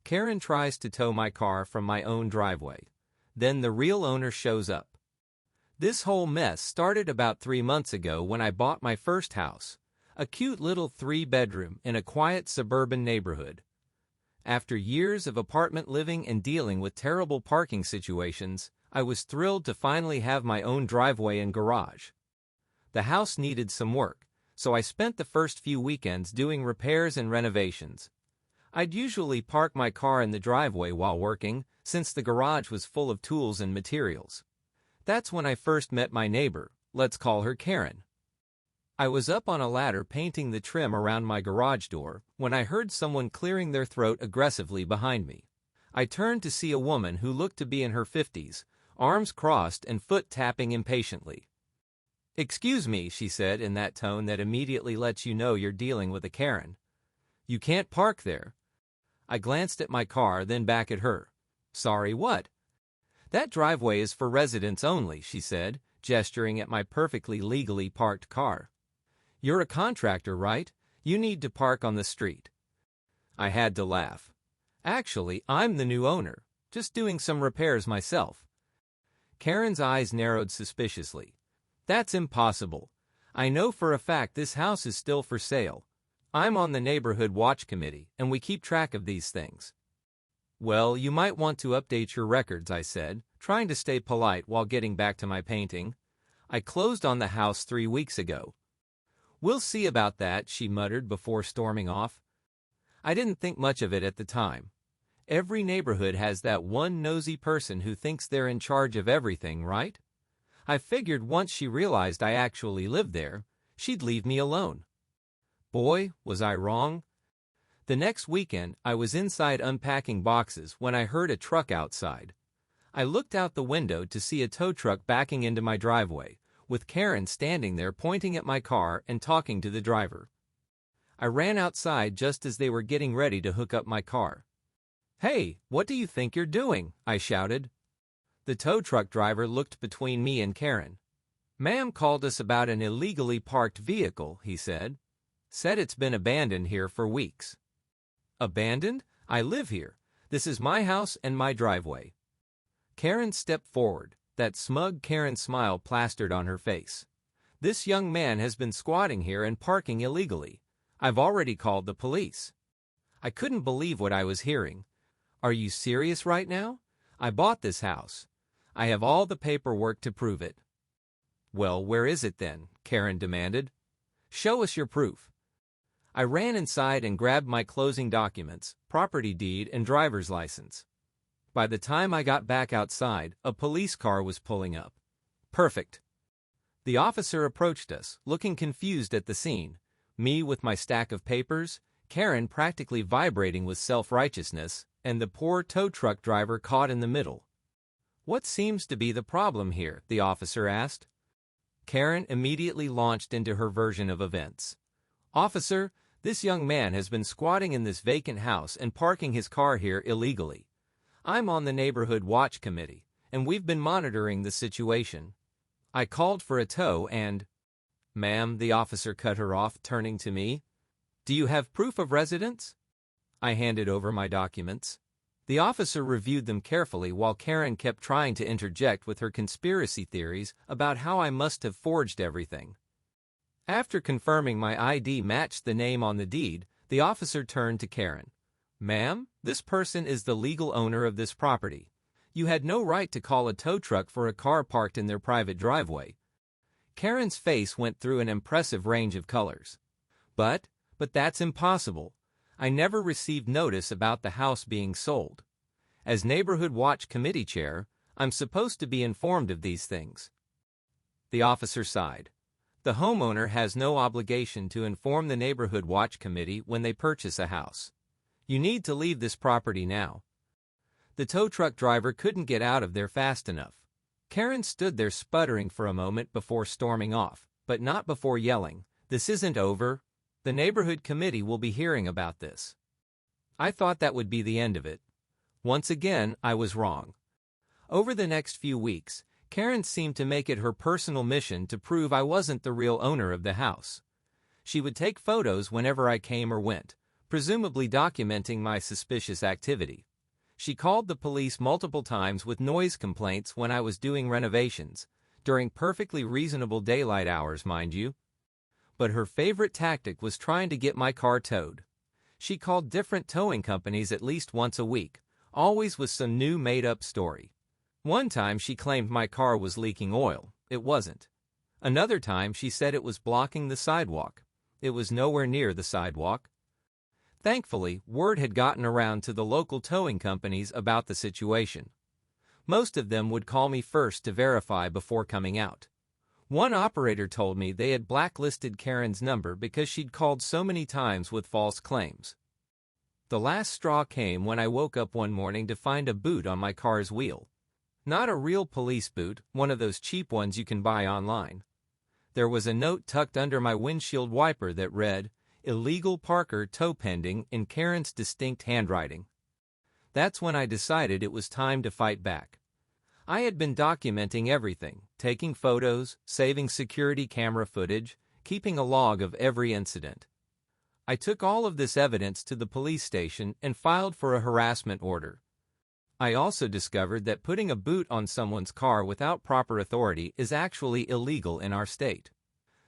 Karen tries to tow my car from my own driveway. Then the real owner shows up. This whole mess started about 3 months ago when I bought my first house, a cute little 3-bedroom in a quiet suburban neighborhood. After years of apartment living and dealing with terrible parking situations, I was thrilled to finally have my own driveway and garage. The house needed some work, so I spent the first few weekends doing repairs and renovations. I'd usually park my car in the driveway while working, since the garage was full of tools and materials. That's when I first met my neighbor, let's call her Karen. I was up on a ladder painting the trim around my garage door when I heard someone clearing their throat aggressively behind me. I turned to see a woman who looked to be in her 50s, arms crossed and foot tapping impatiently. "Excuse me," she said in that tone that immediately lets you know you're dealing with a Karen. "You can't park there." I glanced at my car, then back at her. "Sorry, what?" "That driveway is for residents only," she said, gesturing at my perfectly legally parked car. "You're a contractor, right? You need to park on the street." I had to laugh. "Actually, I'm the new owner, just doing some repairs myself." Karen's eyes narrowed suspiciously. "That's impossible. I know for a fact this house is still for sale. I'm on the neighborhood watch committee, and we keep track of these things." "Well, you might want to update your records," I said, trying to stay polite while getting back to my painting. "I closed on the house 3 weeks ago." "We'll see about that," she muttered before storming off. I didn't think much of it at the time. Every neighborhood has that one nosy person who thinks they're in charge of everything, right? I figured once she realized I actually lived there, she'd leave me alone. Boy, was I wrong. The next weekend, I was inside unpacking boxes when I heard a truck outside. I looked out the window to see a tow truck backing into my driveway, with Karen standing there pointing at my car and talking to the driver. I ran outside just as they were getting ready to hook up my car. "Hey, what do you think you're doing?" I shouted. The tow truck driver looked between me and Karen. "Ma'am called us about an illegally parked vehicle," he said. "Said it's been abandoned here for weeks." "Abandoned? I live here. This is my house and my driveway." Karen stepped forward, that smug Karen smile plastered on her face. "This young man has been squatting here and parking illegally. I've already called the police." I couldn't believe what I was hearing. "Are you serious right now? I bought this house. I have all the paperwork to prove it." "Well, where is it then?" Karen demanded. "Show us your proof." I ran inside and grabbed my closing documents, property deed and driver's license. By the time I got back outside, a police car was pulling up. Perfect. The officer approached us, looking confused at the scene, me with my stack of papers, Karen practically vibrating with self-righteousness, and the poor tow truck driver caught in the middle. "What seems to be the problem here?" the officer asked. Karen immediately launched into her version of events. "Officer, this young man has been squatting in this vacant house and parking his car here illegally. I'm on the neighborhood watch committee, and we've been monitoring the situation. I called for a tow and—" "Ma'am," the officer cut her off, turning to me. "Do you have proof of residence?" I handed over my documents. The officer reviewed them carefully while Karen kept trying to interject with her conspiracy theories about how I must have forged everything. After confirming my ID matched the name on the deed, the officer turned to Karen. "Ma'am, this person is the legal owner of this property. You had no right to call a tow truck for a car parked in their private driveway." Karen's face went through an impressive range of colors. But that's impossible. I never received notice about the house being sold. As Neighborhood Watch Committee Chair, I'm supposed to be informed of these things." The officer sighed. "The homeowner has no obligation to inform the Neighborhood Watch Committee when they purchase a house. You need to leave this property now." The tow truck driver couldn't get out of there fast enough. Karen stood there sputtering for a moment before storming off, but not before yelling, "This isn't over. The neighborhood committee will be hearing about this." I thought that would be the end of it. Once again, I was wrong. Over the next few weeks, Karen seemed to make it her personal mission to prove I wasn't the real owner of the house. She would take photos whenever I came or went, presumably documenting my suspicious activity. She called the police multiple times with noise complaints when I was doing renovations, during perfectly reasonable daylight hours, mind you. But her favorite tactic was trying to get my car towed. She called different towing companies at least once a week, always with some new made-up story. One time she claimed my car was leaking oil. It wasn't. Another time she said it was blocking the sidewalk. It was nowhere near the sidewalk. Thankfully, word had gotten around to the local towing companies about the situation. Most of them would call me first to verify before coming out. One operator told me they had blacklisted Karen's number because she'd called so many times with false claims. The last straw came when I woke up one morning to find a boot on my car's wheel. Not a real police boot, one of those cheap ones you can buy online. There was a note tucked under my windshield wiper that read, "Illegal Parker tow pending," in Karen's distinct handwriting. That's when I decided it was time to fight back. I had been documenting everything, taking photos, saving security camera footage, keeping a log of every incident. I took all of this evidence to the police station and filed for a harassment order. I also discovered that putting a boot on someone's car without proper authority is actually illegal in our state.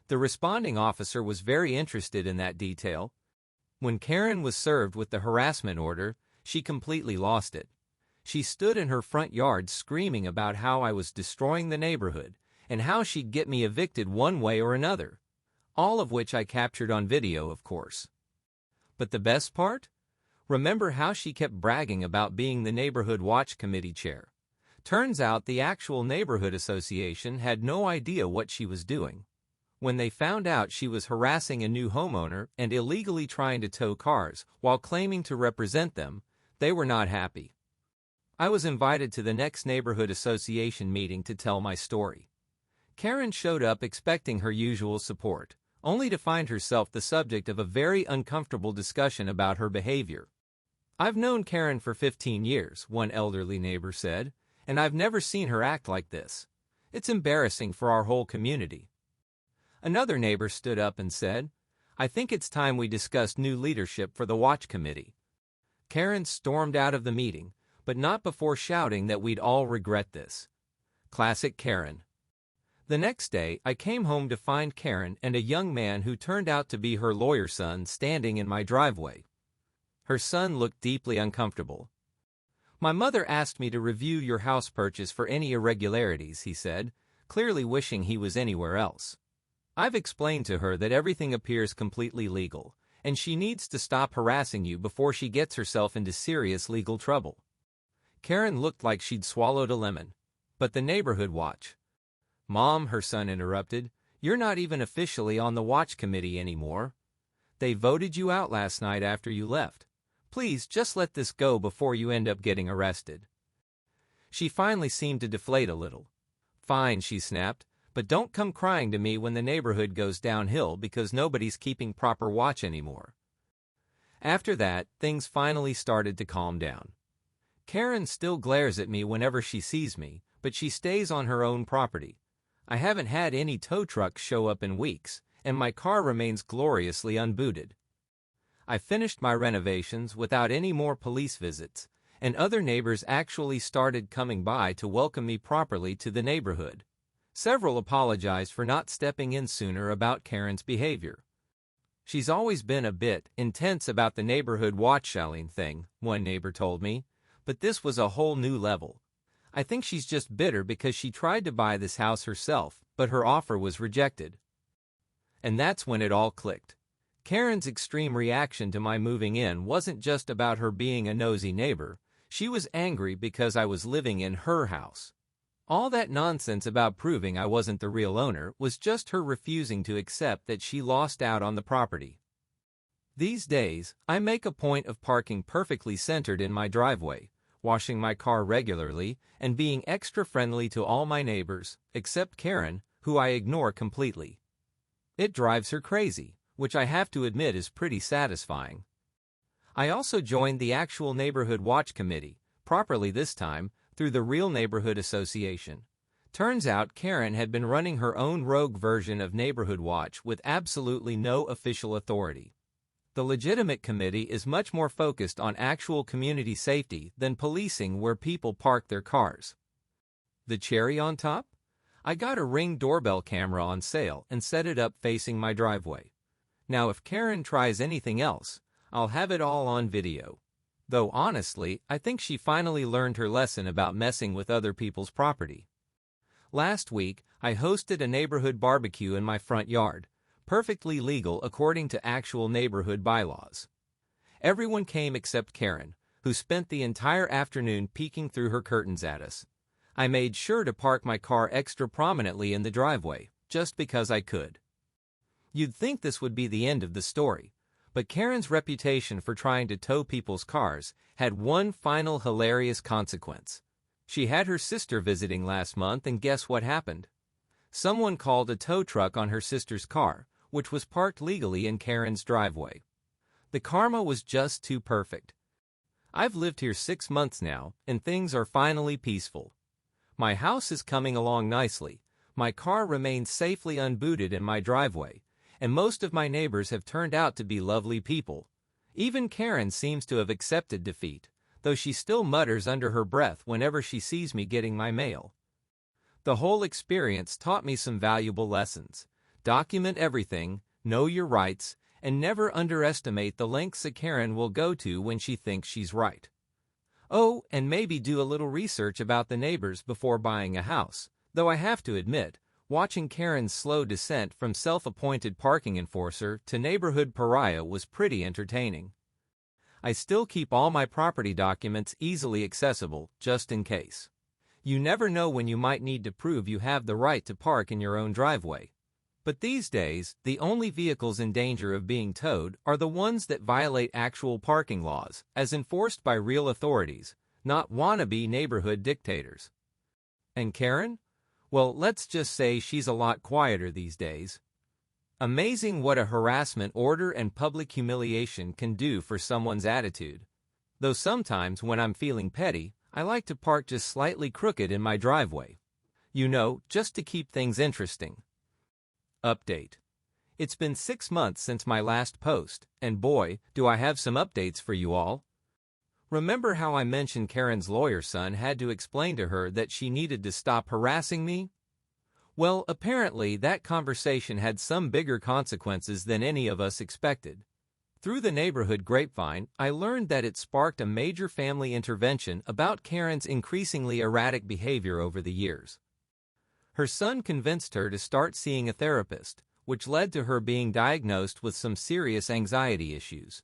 The responding officer was very interested in that detail. When Karen was served with the harassment order, she completely lost it. She stood in her front yard screaming about how I was destroying the neighborhood and how she'd get me evicted one way or another. All of which I captured on video, of course. But the best part? Remember how she kept bragging about being the Neighborhood Watch Committee chair? Turns out the actual neighborhood association had no idea what she was doing. When they found out she was harassing a new homeowner and illegally trying to tow cars while claiming to represent them, they were not happy. I was invited to the next neighborhood association meeting to tell my story. Karen showed up expecting her usual support, only to find herself the subject of a very uncomfortable discussion about her behavior. "I've known Karen for 15 years, one elderly neighbor said, and I've never seen her act like this. It's embarrassing for our whole community." Another neighbor stood up and said, "I think it's time we discussed new leadership for the watch committee." Karen stormed out of the meeting, but not before shouting that we'd all regret this. Classic Karen. The next day, I came home to find Karen and a young man who turned out to be her lawyer's son standing in my driveway. Her son looked deeply uncomfortable. "My mother asked me to review your house purchase for any irregularities," he said, clearly wishing he was anywhere else. "I've explained to her that everything appears completely legal, and she needs to stop harassing you before she gets herself into serious legal trouble." Karen looked like she'd swallowed a lemon. "But the neighborhood watch." "Mom," her son interrupted, "you're not even officially on the watch committee anymore. They voted you out last night after you left. Please just let this go before you end up getting arrested." She finally seemed to deflate a little. "Fine," she snapped, "but don't come crying to me when the neighborhood goes downhill because nobody's keeping proper watch anymore." After that, things finally started to calm down. Karen still glares at me whenever she sees me, but she stays on her own property. I haven't had any tow trucks show up in weeks, and my car remains gloriously unbooted. I finished my renovations without any more police visits, and other neighbors actually started coming by to welcome me properly to the neighborhood. Several apologized for not stepping in sooner about Karen's behavior. "She's always been a bit intense about the neighborhood watch-selling thing," one neighbor told me, "but this was a whole new level. I think she's just bitter because she tried to buy this house herself, but her offer was rejected." And that's when it all clicked. Karen's extreme reaction to my moving in wasn't just about her being a nosy neighbor. She was angry because I was living in her house. All that nonsense about proving I wasn't the real owner was just her refusing to accept that she lost out on the property. These days, I make a point of parking perfectly centered in my driveway, washing my car regularly, and being extra friendly to all my neighbors, except Karen, who I ignore completely. It drives her crazy, which I have to admit is pretty satisfying. I also joined the actual Neighborhood Watch Committee, properly this time, through the Real Neighborhood Association. Turns out Karen had been running her own rogue version of Neighborhood Watch with absolutely no official authority. The legitimate committee is much more focused on actual community safety than policing where people park their cars. The cherry on top? I got a Ring doorbell camera on sale and set it up facing my driveway. Now if Karen tries anything else, I'll have it all on video. Though honestly, I think she finally learned her lesson about messing with other people's property. Last week, I hosted a neighborhood barbecue in my front yard, perfectly legal according to actual neighborhood bylaws. Everyone came except Karen, who spent the entire afternoon peeking through her curtains at us. I made sure to park my car extra prominently in the driveway, just because I could. You'd think this would be the end of the story, but Karen's reputation for trying to tow people's cars had one final hilarious consequence. She had her sister visiting last month, and guess what happened? Someone called a tow truck on her sister's car, which was parked legally in Karen's driveway. The karma was just too perfect. I've lived here 6 months now, and things are finally peaceful. My house is coming along nicely, my car remains safely unbooted in my driveway, and most of my neighbors have turned out to be lovely people. Even Karen seems to have accepted defeat, though she still mutters under her breath whenever she sees me getting my mail. The whole experience taught me some valuable lessons. Document everything, know your rights, and never underestimate the lengths a Karen will go to when she thinks she's right. Oh, and maybe do a little research about the neighbors before buying a house, though I have to admit, watching Karen's slow descent from self-appointed parking enforcer to neighborhood pariah was pretty entertaining. I still keep all my property documents easily accessible, just in case. You never know when you might need to prove you have the right to park in your own driveway. But these days, the only vehicles in danger of being towed are the ones that violate actual parking laws, as enforced by real authorities, not wannabe neighborhood dictators. And Karen? Well, let's just say she's a lot quieter these days. Amazing what a harassment order and public humiliation can do for someone's attitude. Though sometimes when I'm feeling petty, I like to park just slightly crooked in my driveway. You know, just to keep things interesting. Update. It's been 6 months since my last post, and boy, do I have some updates for you all. Remember how I mentioned Karen's lawyer son had to explain to her that she needed to stop harassing me? Well, apparently that conversation had some bigger consequences than any of us expected. Through the neighborhood grapevine, I learned that it sparked a major family intervention about Karen's increasingly erratic behavior over the years. Her son convinced her to start seeing a therapist, which led to her being diagnosed with some serious anxiety issues.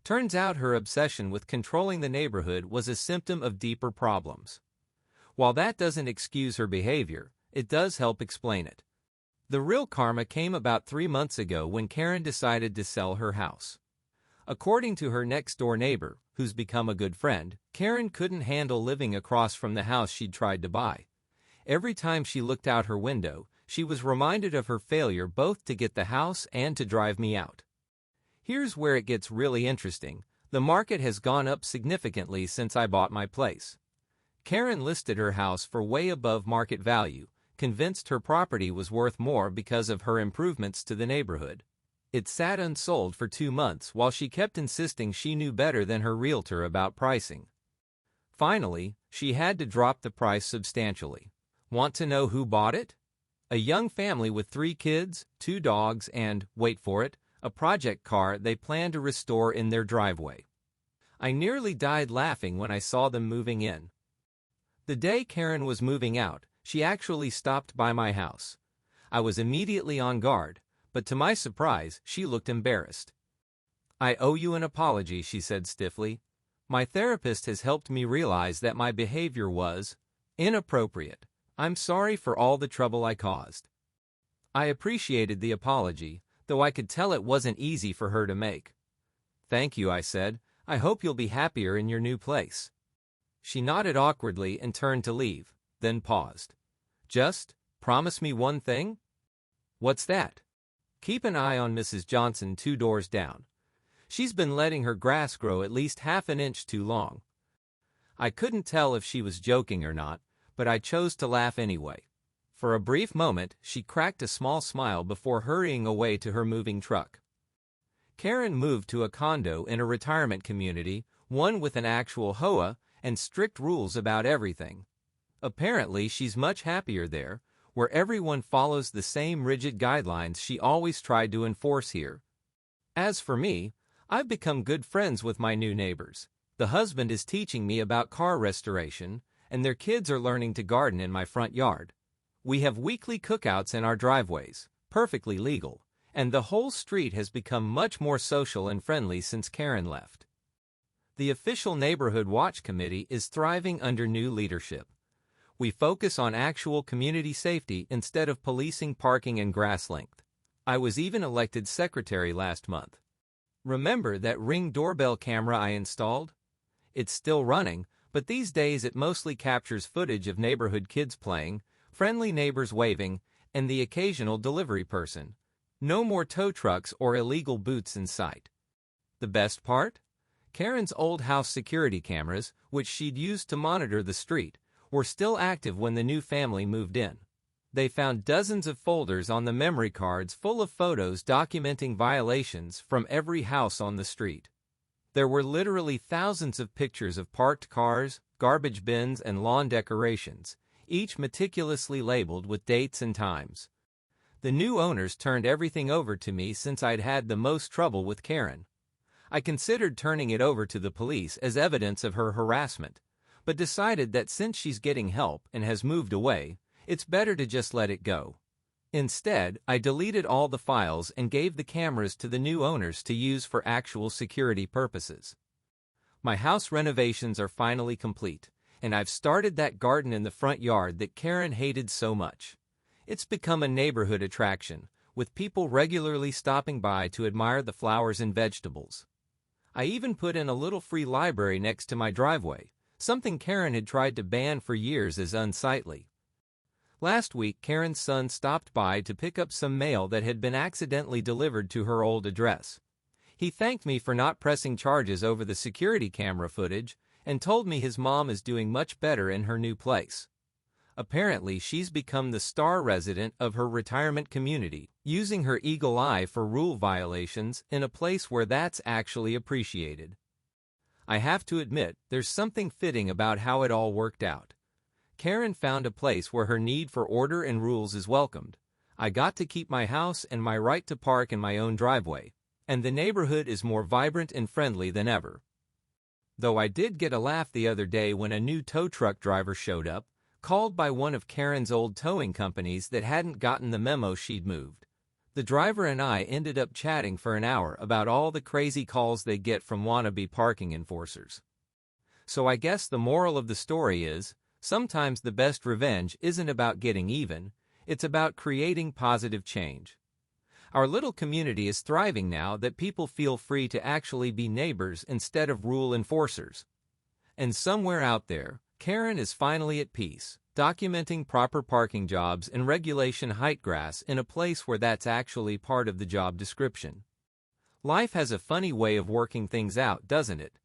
Turns out her obsession with controlling the neighborhood was a symptom of deeper problems. While that doesn't excuse her behavior, it does help explain it. The real karma came about 3 months ago when Karen decided to sell her house. According to her next-door neighbor, who's become a good friend, Karen couldn't handle living across from the house she'd tried to buy. Every time she looked out her window, she was reminded of her failure both to get the house and to drive me out. Here's where it gets really interesting. The market has gone up significantly since I bought my place. Karen listed her house for way above market value, convinced her property was worth more because of her improvements to the neighborhood. It sat unsold for 2 months while she kept insisting she knew better than her realtor about pricing. Finally, she had to drop the price substantially. Want to know who bought it? A young family with 3 kids, 2 dogs, and, wait for it, a project car they plan to restore in their driveway. I nearly died laughing when I saw them moving in. The day Karen was moving out, she actually stopped by my house. I was immediately on guard, but to my surprise, she looked embarrassed. "I owe you an apology," she said stiffly. "My therapist has helped me realize that my behavior was inappropriate. I'm sorry for all the trouble I caused." I appreciated the apology, though I could tell it wasn't easy for her to make. "Thank you," I said. "I hope you'll be happier in your new place." She nodded awkwardly and turned to leave, then paused. "Just promise me one thing?" "What's that?" "Keep an eye on Mrs. Johnson 2 doors down. She's been letting her grass grow at least half an inch too long." I couldn't tell if she was joking or not, but I chose to laugh anyway. For a brief moment, she cracked a small smile before hurrying away to her moving truck. Karen moved to a condo in a retirement community, one with an actual HOA and strict rules about everything. Apparently, she's much happier there, where everyone follows the same rigid guidelines she always tried to enforce here. As for me, I've become good friends with my new neighbors. The husband is teaching me about car restoration, and their kids are learning to garden in my front yard. We have weekly cookouts in our driveways, perfectly legal, and the whole street has become much more social and friendly since Karen left. The official Neighborhood Watch Committee is thriving under new leadership. We focus on actual community safety instead of policing parking and grass length. I was even elected secretary last month. Remember that Ring doorbell camera I installed? It's still running, but these days it mostly captures footage of neighborhood kids playing, friendly neighbors waving, and the occasional delivery person. No more tow trucks or illegal boots in sight. The best part? Karen's old house security cameras, which she'd used to monitor the street, were still active when the new family moved in. They found dozens of folders on the memory cards full of photos documenting violations from every house on the street. There were literally thousands of pictures of parked cars, garbage bins, and lawn decorations, each meticulously labeled with dates and times. The new owners turned everything over to me since I'd had the most trouble with Karen. I considered turning it over to the police as evidence of her harassment, but decided that since she's getting help and has moved away, it's better to just let it go. Instead, I deleted all the files and gave the cameras to the new owners to use for actual security purposes. My house renovations are finally complete, and I've started that garden in the front yard that Karen hated so much. It's become a neighborhood attraction, with people regularly stopping by to admire the flowers and vegetables. I even put in a little free library next to my driveway, something Karen had tried to ban for years as unsightly. Last week, Karen's son stopped by to pick up some mail that had been accidentally delivered to her old address. He thanked me for not pressing charges over the security camera footage and told me his mom is doing much better in her new place. Apparently, she's become the star resident of her retirement community, using her eagle eye for rule violations in a place where that's actually appreciated. I have to admit, there's something fitting about how it all worked out. Karen found a place where her need for order and rules is welcomed. I got to keep my house and my right to park in my own driveway, and the neighborhood is more vibrant and friendly than ever. Though I did get a laugh the other day when a new tow truck driver showed up, called by one of Karen's old towing companies that hadn't gotten the memo she'd moved. The driver and I ended up chatting for an hour about all the crazy calls they get from wannabe parking enforcers. So I guess the moral of the story is, sometimes the best revenge isn't about getting even, it's about creating positive change. Our little community is thriving now that people feel free to actually be neighbors instead of rule enforcers. And somewhere out there, Karen is finally at peace, documenting proper parking jobs and regulation height grass in a place where that's actually part of the job description. Life has a funny way of working things out, doesn't it?